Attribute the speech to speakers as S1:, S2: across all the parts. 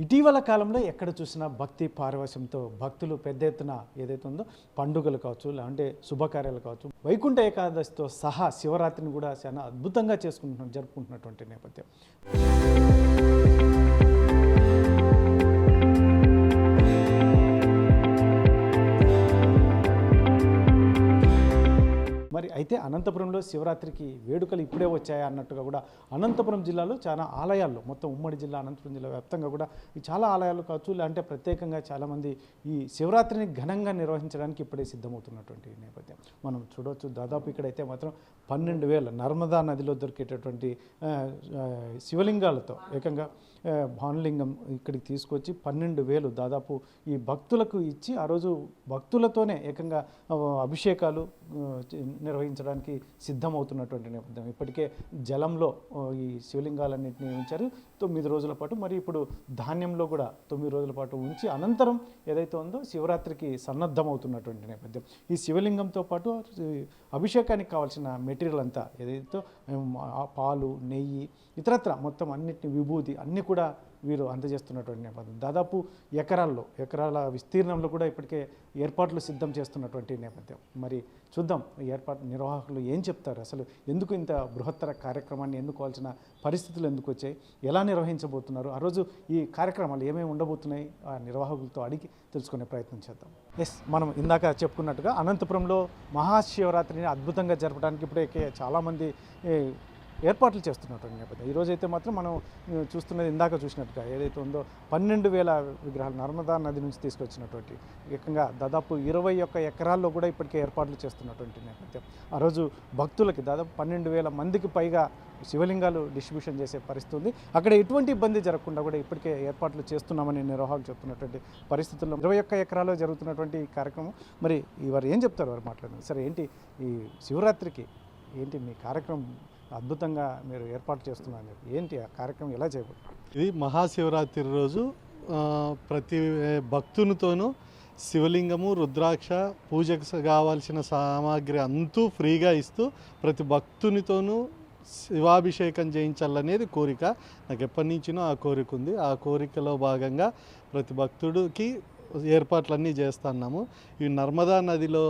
S1: ఇటీవల కాలంలో ఎక్కడ చూసినా భక్తి పారవశ్యంతో భక్తులు పెద్ద ఎత్తున ఏదైతే ఉందో పండుగలు కావచ్చు, లేదంటే శుభకార్యాలు కావచ్చు, వైకుంఠ ఏకాదశితో సహా శివరాత్రిని కూడా చాలా అద్భుతంగా జరుపుకుంటున్నటువంటి నేపథ్యం. మరి అయితే అనంతపురంలో శివరాత్రికి వేడుకలు ఇప్పుడే వచ్చాయా అన్నట్టుగా కూడా అనంతపురం జిల్లాలో చాలా ఆలయాల్లో, మొత్తం ఉమ్మడి జిల్లా అనంతపురం జిల్లా వ్యాప్తంగా కూడా ఈ చాలా ఆలయాలు కావచ్చు, లేదంటే ప్రత్యేకంగా చాలామంది ఈ శివరాత్రిని ఘనంగా నిర్వహించడానికి ఇప్పుడే సిద్ధమవుతున్నటువంటి నేపథ్యం మనం చూడవచ్చు. దాదాపు ఇక్కడైతే మాత్రం 12,000 నర్మదా నదిలో దొరికేటటువంటి శివలింగాలతో ఏకంగా భానులింగం ఇక్కడికి తీసుకొచ్చి 12,000 దాదాపు ఈ భక్తులకు ఇచ్చి ఆ రోజు భక్తులతోనే ఏకంగా అభిషేకాలు నిర్వహించడానికి సిద్ధమవుతున్నటువంటి నేపథ్యం. ఇప్పటికే జలంలో ఈ శివలింగాలన్నింటినీ ఉంచారు 9 రోజుల పాటు. మరి ఇప్పుడు ధాన్యంలో కూడా 9 రోజుల పాటు ఉంచి అనంతరం ఏదైతే ఉందో శివరాత్రికి సన్నద్ధమవుతున్నటువంటి నేపథ్యం. ఈ శివలింగంతో పాటు అభిషేకానికి కావాల్సిన మెటీరియల్ అంతా ఏదైతే పాలు, నెయ్యి, ఇతరత్ర మొత్తం అన్నిటిని విభూతి అన్నీ కూడా వీరు అందజేస్తున్నటువంటి నేపథ్యం. దాదాపు ఎకరాల విస్తీర్ణంలో కూడా ఇప్పటికే ఏర్పాట్లు సిద్ధం చేస్తున్నటువంటి నేపథ్యం. మరి చూద్దాం ఈ ఏర్పాటు నిర్వాహకులు ఏం చెప్తారు, అసలు ఎందుకు ఇంత బృహత్తర కార్యక్రమాన్ని ఎన్నుకోవాల్సిన పరిస్థితులు ఎందుకు వచ్చాయి, ఎలా నిర్వహించబోతున్నారు, ఆ రోజు ఈ కార్యక్రమాలు ఏమేమి ఉండబోతున్నాయి ఆ నిర్వాహకులతో అడిగి తెలుసుకునే ప్రయత్నం చేద్దాం. మనం ఇందాక చెప్పుకున్నట్టుగా అనంతపురంలో మహాశివరాత్రిని అద్భుతంగా జరపడానికి ఇప్పుడే చాలామంది ఏర్పాట్లు చేస్తున్నటువంటి నేపథ్యం. ఈరోజైతే మాత్రం మనం చూస్తున్నది ఇందాక చూసినట్టుగా ఏదైతే ఉందో 12,000 విగ్రహాలు నర్మదా నది నుంచి తీసుకొచ్చినటువంటి ఏకంగా దాదాపు 21 ఎకరాల్లో కూడా ఇప్పటికే ఏర్పాట్లు చేస్తున్నటువంటి నేపథ్యం. ఆ రోజు భక్తులకి దాదాపు 12,000 మందికి పైగా శివలింగాలు డిస్ట్రిబ్యూషన్ చేసే పరిస్థితి ఉంది. అక్కడ ఎటువంటి ఇబ్బంది జరగకుండా కూడా ఇప్పటికే ఏర్పాట్లు చేస్తున్నామని నిర్వాహకులు చెప్తున్నటువంటి పరిస్థితుల్లో 21 ఎకరాల్లో జరుగుతున్నటువంటి ఈ కార్యక్రమం. మరి వారు ఏం చెప్తారు, వారు మాట్లాడారు. సరే, ఏంటి ఈ శివరాత్రికి ఏంటి మీ కార్యక్రమం అద్భుతంగా మీరు ఏర్పాటు చేస్తున్నారు, ఏంటి ఆ కార్యక్రమం ఎలా చేయబోతున్నారు?
S2: ఇది మహాశివరాత్రి రోజు ప్రతి భక్తునితోనూ శివలింగము, రుద్రాక్ష, పూజకు కావాల్సిన సామాగ్రి అంతా ఫ్రీగా ఇస్తూ ప్రతి భక్తునితోనూ శివాభిషేకం చేయించాలనేది కోరిక. నాకు ఎప్పటి నుంచినో ఆ కోరిక ఉంది. ఆ కోరికలో భాగంగా ప్రతి భక్తుడికి ఏర్పాట్లన్నీ చేస్తున్నాము. ఇవి నర్మదా నదిలో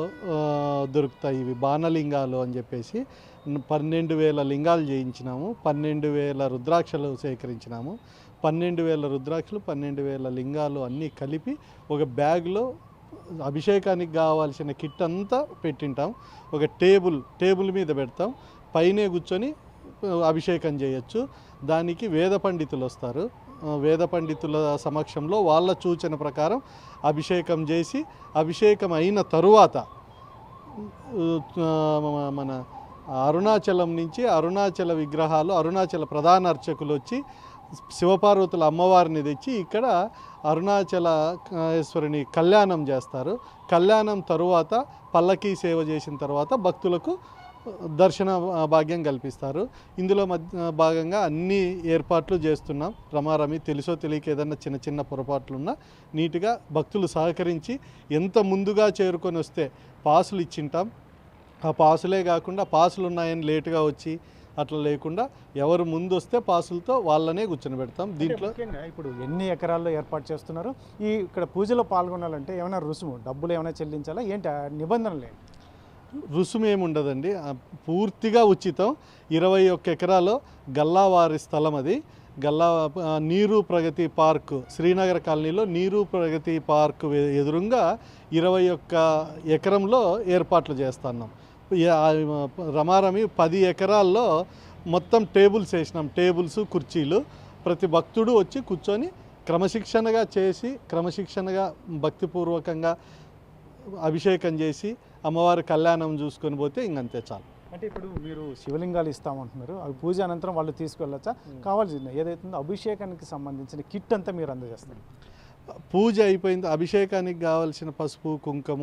S2: దొరుకుతాయి, ఇవి బాణలింగాలు అని చెప్పేసి 12,000 లింగాలు చేయించినాము. 12,000 రుద్రాక్షలు సేకరించినాము. 12,000 రుద్రాక్షలు, 12,000 లింగాలు అన్నీ కలిపి ఒక బ్యాగ్లో అభిషేకానికి కావాల్సిన కిట్ అంతా పెట్టింటాం. ఒక టేబుల్ మీద పెడతాం, పైనే కూర్చొని అభిషేకం చేయొచ్చు. దానికి వేద పండితులు వస్తారు. వేద పండితుల సమక్షంలో వాళ్ళ సూచన ప్రకారం అభిషేకం చేసి, అభిషేకం అయిన తరువాత మన అరుణాచలం నుంచి అరుణాచల విగ్రహాలు, అరుణాచల ప్రధాన అర్చకులు వచ్చి శివపార్వతుల అమ్మవారిని తెచ్చి ఇక్కడ అరుణాచలేశ్వరిని కళ్యాణం చేస్తారు. కళ్యాణం తరువాత పల్లకీ సేవ చేసిన తర్వాత భక్తులకు దర్శన భాగ్యం కల్పిస్తారు. ఇందులో భాగంగా అన్ని ఏర్పాట్లు చేస్తున్నాం. రమారమి తెలుసో తెలియక ఏదన్నా చిన్న పొరపాట్లున్నా నీట్గా భక్తులు సహకరించి ఎంత ముందుగా చేరుకొని వస్తే పాసులు ఇచ్చింటాం. ఆ పాసులే కాకుండా పాసులు ఉన్నాయని లేటుగా వచ్చి అట్లా లేకుండా ఎవరు ముందు వస్తే పాసులతో వాళ్ళనే కూర్చొని పెడతాం. దీంట్లో
S1: ఇప్పుడు ఎన్ని ఎకరాల్లో ఏర్పాటు చేస్తున్నారు, ఇక్కడ పూజలో పాల్గొనాలంటే ఏమైనా రుసుము డబ్బులు ఏమైనా చెల్లించాలా, ఏంటి నిబంధనలు?
S2: రుసుము ఏముండదండి, పూర్తిగా ఉచితం. 21 ఎకరాలు గల్లావారి స్థలం. అది నీరు ప్రగతి పార్కు, శ్రీనగర్ కాలనీలో నీరు ప్రగతి పార్కు ఎదురుగా 21 ఎకరంలో ఏర్పాట్లు చేస్తున్నాం. రమారమి 10 ఎకరాల్లో మొత్తం టేబుల్స్ వేసినాం. టేబుల్స్, కుర్చీలు. ప్రతి భక్తుడు వచ్చి కూర్చొని క్రమశిక్షణగా చేసి, క్రమశిక్షణగా భక్తిపూర్వకంగా అభిషేకం చేసి అమ్మవారి కళ్యాణం చూసుకొని పోతే ఇంకంతే చాలు.
S1: అంటే ఇప్పుడు మీరు శివలింగాలు ఇస్తామంటున్నారు, అవి పూజ అనంతరం వాళ్ళు తీసుకెళ్ళచ్చా? కావాల్సింది ఏదైతే అభిషేకానికి సంబంధించిన కిట్ అంతా మీరు అందజేస్తారు.
S2: పూజ అయిపోయింది, అభిషేకానికి కావాల్సిన పసుపు, కుంకుమ,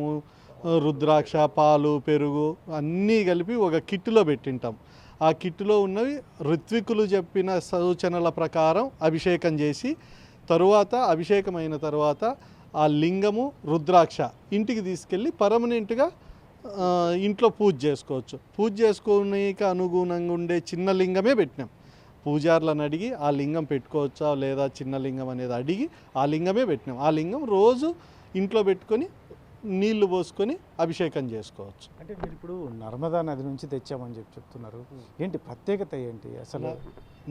S2: రుద్రాక్ష, పాలు, పెరుగు అన్నీ కలిపి ఒక కిట్టులో పెట్టింటాం. ఆ కిట్టులో ఉన్నవి ఋత్వికులు చెప్పిన సూచనల ప్రకారం అభిషేకం చేసి తరువాత అభిషేకం అయిన తర్వాత ఆ లింగము, రుద్రాక్ష ఇంటికి తీసుకెళ్ళి పర్మనెంట్గా ఇంట్లో పూజ చేసుకోవచ్చు. పూజ చేసుకోనికి అనుగుణంగా ఉండే చిన్న లింగమే పెట్టినాం. పూజారులను అడిగి ఆ లింగం పెట్టుకోవచ్చా లేదా చిన్న లింగం అనేది అడిగి ఆ లింగమే పెట్టినాం. ఆ లింగం రోజు ఇంట్లో పెట్టుకొని నీళ్లు పోసుకొని అభిషేకం చేసుకోవచ్చు.
S1: అంటే మీరు ఇప్పుడు నర్మదా నది నుంచి తెచ్చామని చెప్తున్నారు, ఏంటి ప్రత్యేకత ఏంటి అసలు?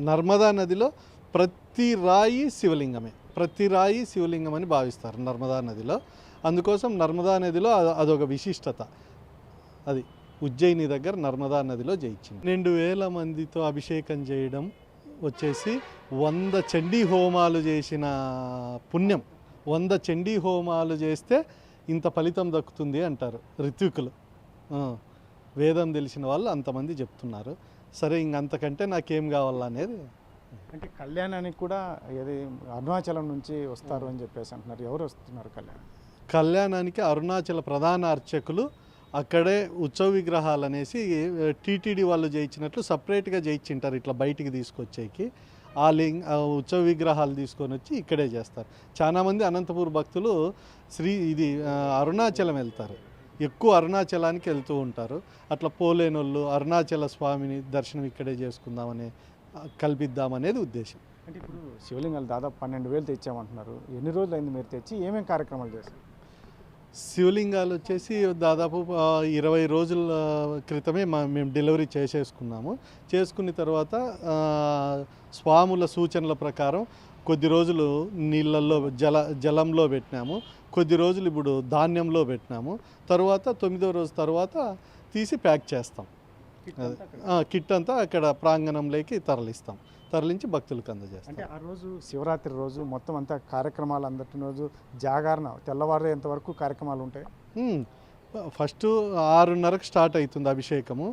S2: నర్మదా నదిలో ప్రతి రాయి శివలింగమే, ప్రతి రాయి శివలింగం అని భావిస్తారు నర్మదా నదిలో. అందుకోసం నర్మదా నదిలో అదొక విశిష్టత. అది ఉజ్జయిని దగ్గర నర్మదా నదిలో జయించింది. 2000 మందితో అభిషేకం చేయడం వచ్చేసి 100 చండీ హోమాలు చేసిన పుణ్యం. 100 చండీ హోమాలు చేస్తే ఇంత ఫలితం దక్కుతుంది అంటారు ఋత్వికులు. వేదం తెలిసిన వాళ్ళు అంతమంది చెప్తున్నారు. సరే ఇంకంతకంటే నాకేం కావాలనేది.
S1: అంటే కళ్యాణానికి కూడా ఏది అరుణాచలం నుంచి వస్తారు అని చెప్పేసి అంటున్నారు, ఎవరు వస్తున్నారు
S2: కళ్యాణానికి? అరుణాచల ప్రధాన అర్చకులు అక్కడే ఉత్సవ విగ్రహాలు అనేసి టీటీడీ వాళ్ళు చేయించినట్లు సపరేట్గా చేయించింటారు, ఇట్లా బయటికి తీసుకొచ్చేకి. ఆ ఉత్సవ విగ్రహాలు తీసుకొని వచ్చి ఇక్కడే చేస్తారు. చాలామంది అనంతపూర్ భక్తులు అరుణాచలం వెళ్తారు, ఎక్కువ అరుణాచలానికి వెళ్తూ ఉంటారు. అట్లా పోలేనోళ్ళు అరుణాచల స్వామిని దర్శనం ఇక్కడే చేసుకుందామని కల్పిద్దామనేది ఉద్దేశం.
S1: అంటే ఇప్పుడు శివలింగాలు దాదాపు 12,000 తెచ్చామంటున్నారు, ఎన్ని రోజులు అయింది మీరు తెచ్చి, ఏమేమి కార్యక్రమాలు చేస్తారు?
S2: శివలింగాలు వచ్చేసి దాదాపు 20 రోజుల క్రితమే మేము డెలివరీ చేసుకున్నాము. చేసుకున్న తర్వాత స్వాముల సూచనల ప్రకారం కొద్ది రోజులు నీళ్ళల్లో జలంలో పెట్టినాము, కొద్ది రోజులు ఇప్పుడు ధాన్యంలో పెట్టినాము. తర్వాత 9వ రోజు తర్వాత తీసి ప్యాక్ చేస్తాం. కిట్ అంతా అక్కడ ప్రాంగణంలోకి తరలించి భక్తులకు అందజేస్తాం.
S1: అంటే ఆ రోజు శివరాత్రి రోజు మొత్తం అంతా కార్యక్రమాలు అందటి రోజు జాగరణ తెల్లవారేంత వరకు కార్యక్రమాలు ఉంటాయి.
S2: ఫస్ట్ 6:30కి స్టార్ట్ అవుతుంది అభిషేకము.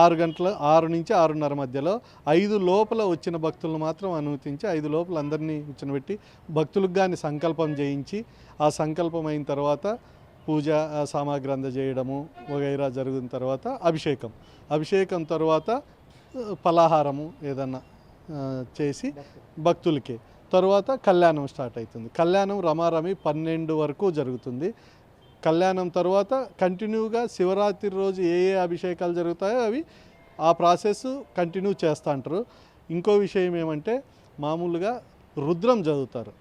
S2: 6 నుంచి 6:30 మధ్యలో 5 లోపల వచ్చిన భక్తులను మాత్రం అనుమతించి 5 లోపల అందరినీ కూర్చోబెట్టి భక్తులకు కానీ సంకల్పం చేయించి ఆ సంకల్పం అయిన తర్వాత పూజ సామాగ్రి అందజేయడము వగైరా జరిగిన తర్వాత అభిషేకం తర్వాత ఫలాహారము ఏదన్నా చేసి భక్తులకి తర్వాత కళ్యాణం స్టార్ట్ అవుతుంది. కళ్యాణం రమారమి 12 వరకు జరుగుతుంది. కళ్యాణం తర్వాత కంటిన్యూగా శివరాత్రి రోజు ఏ అభిషేకాలు జరుగుతాయో అవి ఆ ప్రాసెస్ కంటిన్యూ చేస్తూ ఉంటారు. ఇంకో విషయం ఏమంటే మామూలుగా రుద్రం చదువుతారు,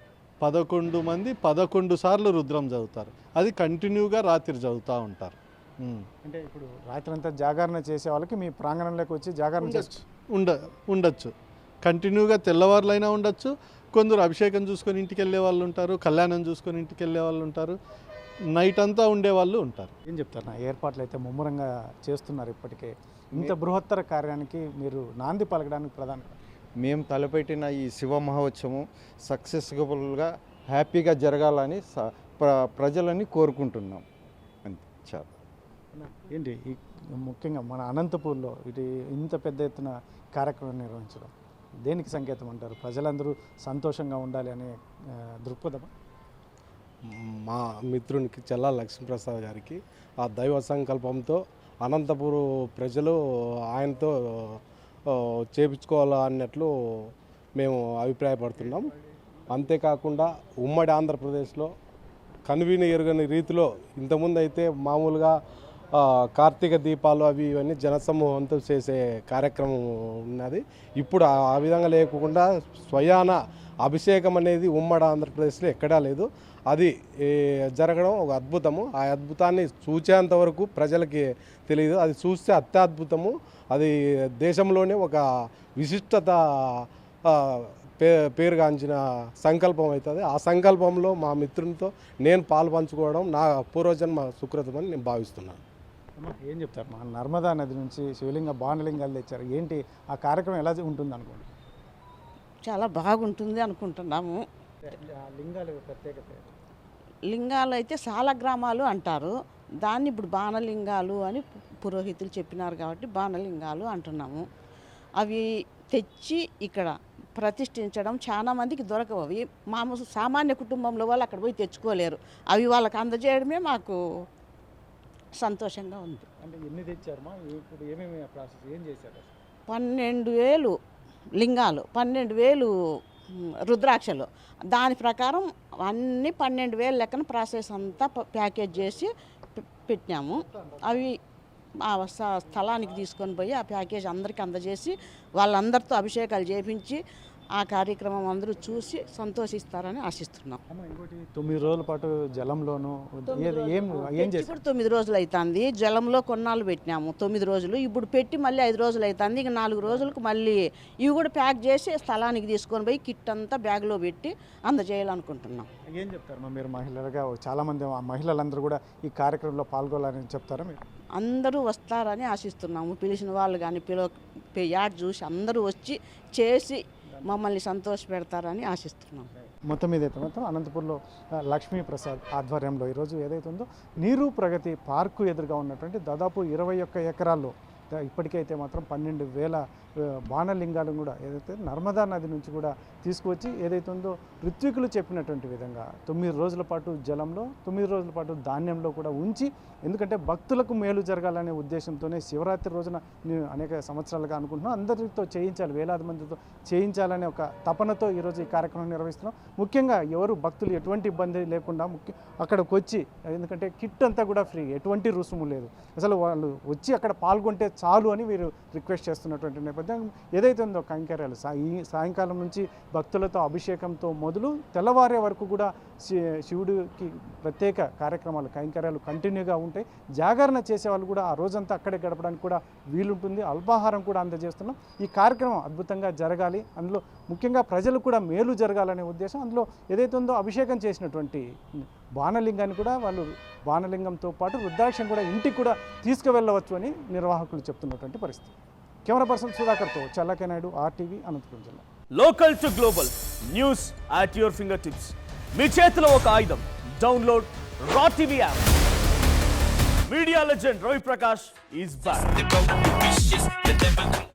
S2: 11 మంది 11 సార్లు రుద్రం చదువుతారు. అది కంటిన్యూగా రాత్రి చదువుతూ ఉంటారు.
S1: అంటే ఇప్పుడు రాత్రి అంతా జాగరణ చేసే వాళ్ళకి మీ ప్రాంగణంలోకి వచ్చి జాగరణ
S2: ఉండొచ్చు, కంటిన్యూగా తెల్లవారులైనా ఉండొచ్చు. కొందరు అభిషేకం చూసుకొని ఇంటికి వెళ్ళే వాళ్ళు ఉంటారు, కళ్యాణం చూసుకొని ఇంటికి వెళ్ళే వాళ్ళు ఉంటారు, నైట్ అంతా ఉండేవాళ్ళు ఉంటారు.
S1: ఏం చెప్తారు? నా ఏర్పాట్లు అయితే ముమ్మరంగా చేస్తున్నారు. ఇప్పటికే ఇంత బృహత్తర కార్యానికి మీరు నాంది పలకడానికి ప్రధాన
S3: మేము తలపెట్టిన ఈ శివ మహోత్సవం సక్సెస్ఫుల్గా హ్యాపీగా జరగాలని ప్రజలని కోరుకుంటున్నాం. అంతే చాలా.
S1: ఏంటి ముఖ్యంగా మన అనంతపూర్లో ఇది ఇంత పెద్ద ఎత్తున కార్యక్రమం నిర్వహించడం దేనికి సంకేతం అంటారు? ప్రజలందరూ సంతోషంగా ఉండాలి అనే దృక్పథం.
S4: మా మిత్రునికి చెల్లా లక్ష్మీప్రసాద్ గారికి ఆ దైవ సంకల్పంతో అనంతపురం ప్రజలు ఆయనతో చేపించుకోవాలా అన్నట్లు మేము అభిప్రాయపడుతున్నాం. అంతేకాకుండా ఉమ్మడి ఆంధ్రప్రదేశ్లో కనువిని ఎరుగని రీతిలో ఇంతకుముందు అయితే మామూలుగా కార్తీక దీపాలు అవి ఇవన్నీ జనసమూహంతో చేసే కార్యక్రమం ఉన్నది. ఇప్పుడు ఆ విధంగా లేకుండా స్వయాన అభిషేకం అనేది ఉమ్మడి ఆంధ్రప్రదేశ్లో ఎక్కడా లేదు. అది జరగడం ఒక అద్భుతము. ఆ అద్భుతాన్ని చూసేంత వరకు ప్రజలకి తెలియదు, అది చూస్తే అత్యద్భుతము. అది దేశంలోనే ఒక విశిష్టత పేరుగాంచిన సంకల్పం అవుతుంది. ఆ సంకల్పంలో మా మిత్రునితో నేను పాలు పంచుకోవడం నా పూర్వజన్మ సుకృతమని నేను భావిస్తున్నాను.
S1: ఏం చెప్తారు? మా నర్మదా నది నుంచి శివలింగ బాణలింగాలు తెచ్చారు, ఏంటి ఆ కార్యక్రమం ఎలా ఉంటుంది అనుకోండి?
S5: చాలా బాగుంటుంది అనుకుంటున్నాము.
S1: లింగాలు ప్రత్యేకత?
S5: లింగాలు అయితే సాలగ్రామాలు అంటారు, దాన్ని ఇప్పుడు బాణలింగాలు అని పురోహితులు చెప్పినారు కాబట్టి బాణలింగాలు అంటున్నాము. అవి తెచ్చి ఇక్కడ ప్రతిష్ఠించడం చాలా మందికి దొరకవు. అవి మామూలు సామాన్య కుటుంబంలో వాళ్ళు అక్కడ పోయి తెచ్చుకోలేరు. అవి వాళ్ళకి అందజేయడమే మాకు సంతోషంగా ఉంది.
S1: అంటే ఎన్ని తెచ్చారు? ఇప్పుడు ఏమేమి ప్రాసెస్ ఏం చేశారు?
S5: 12,000 లింగాలు, 12,000 రుద్రాక్షలు. దాని ప్రకారం అన్నీ 12,000 లెక్కన ప్రాసెస్ అంతా ప్యాకేజ్ చేసి పెట్టినాము. అవి ఆ స్థలానికి తీసుకొని పోయి ఆ ప్యాకేజ్ అందరికీ అందజేసి వాళ్ళందరితో అభిషేకాలు చేపించి ఆ కార్యక్రమం అందరూ చూసి సంతోషిస్తారని ఆశిస్తున్నాం.
S1: ఇంకోటి 9 రోజుల పాటు జలంలోనూ ఏం
S5: పెట్టి కూడా 9 రోజులు అవుతుంది. జలంలో కొన్నాళ్ళు పెట్టినాము 9 రోజులు. ఇప్పుడు పెట్టి మళ్ళీ 5 రోజులు అవుతుంది. ఇక 4 రోజులకు మళ్ళీ ఇవి కూడా ప్యాక్ చేసి స్థలానికి తీసుకొని పోయి కిట్ అంతా బ్యాగ్లో పెట్టి అందజేయాలనుకుంటున్నాం.
S1: ఏం చెప్తారు మీరు మహిళలుగా? చాలామంది మహిళలందరూ కూడా ఈ కార్యక్రమంలో పాల్గొనాలని చెప్తారా మీరు?
S5: అందరూ వస్తారని ఆశిస్తున్నాము. పిలిచిన వాళ్ళు కానీ యాడ్ చూసి అందరూ వచ్చి చేసి మమ్మల్ని సంతోష పెడతారని ఆశిస్తున్నాం.
S1: మొత్తం మీదైతే మొత్తం అనంతపూర్లో లక్ష్మీప్రసాద్ ఆధ్వర్యంలో ఈరోజు ఏదైతే ఉందో నీరు ప్రగతి పార్కు ఎదురుగా ఉన్నటువంటి దాదాపు 21 ఎకరాల్లో ఇప్పటికైతే మాత్రం 12,000 బాణలింగాలు కూడా ఏదైతే నర్మదా నది నుంచి కూడా తీసుకువచ్చి ఏదైతే ఉందో ఋత్వికులు చెప్పినటువంటి విధంగా 9 రోజుల పాటు జలంలో 9 రోజుల పాటు ధాన్యంలో కూడా ఉంచి, ఎందుకంటే భక్తులకు మేలు జరగాలనే ఉద్దేశంతోనే శివరాత్రి రోజున నేను అనేక సంవత్సరాలుగా అనుకుంటున్నాను అందరితో చేయించాలి, వేలాది మందితో చేయించాలనే ఒక తపనతో ఈరోజు ఈ కార్యక్రమం నిర్వహిస్తున్నాం. ముఖ్యంగా ఎవరు భక్తులు ఎటువంటి ఇబ్బంది లేకుండా అక్కడికి వచ్చి, ఎందుకంటే కిట్ అంతా కూడా ఫ్రీ, ఎటువంటి రుసుము లేదు, అసలు వాళ్ళు వచ్చి అక్కడ పాల్గొంటే చాలు అని వీరు రిక్వెస్ట్ చేస్తున్నటువంటి నేపథ్యం ఏదైతే ఉందో కైంకర్యాలు ఈ సాయంకాలం నుంచి భక్తులతో అభిషేకంతో మొదలు తెల్లవారే వరకు కూడా శివుడికి ప్రత్యేక కార్యక్రమాలు కైంకర్యాలు కంటిన్యూగా ఉంటాయి. జాగరణ చేసేవాళ్ళు కూడా ఆ రోజంతా అక్కడే గడపడానికి కూడా వీలుంటుంది. అల్పాహారం కూడా అందజేస్తున్నాం. ఈ కార్యక్రమం అద్భుతంగా జరగాలి, అందులో ముఖ్యంగా ప్రజలు కూడా మేలు జరగాలనే ఉద్దేశం. అందులో ఏదైతే ఉందో అభిషేకం చేసినటువంటి బాణలింగాన్ని కూడా వాళ్ళు బాణలింగంతో పాటు రుద్రాక్షం కూడా ఇంటికి కూడా తీసుకువెళ్ళవచ్చు అని నిర్వాహకులు చెప్తున్నటువంటి పరిస్థితి. కెమెరా పర్సన్ సుధాకర్తో చల్లకే నాయుడు, RTV, అనంతపురం జిల్లా.
S6: Local to global news at your fingertips. మీ చేతిలో ఒక ఆయుధం. Download R TV app. Media legend Ravi Prakash is back.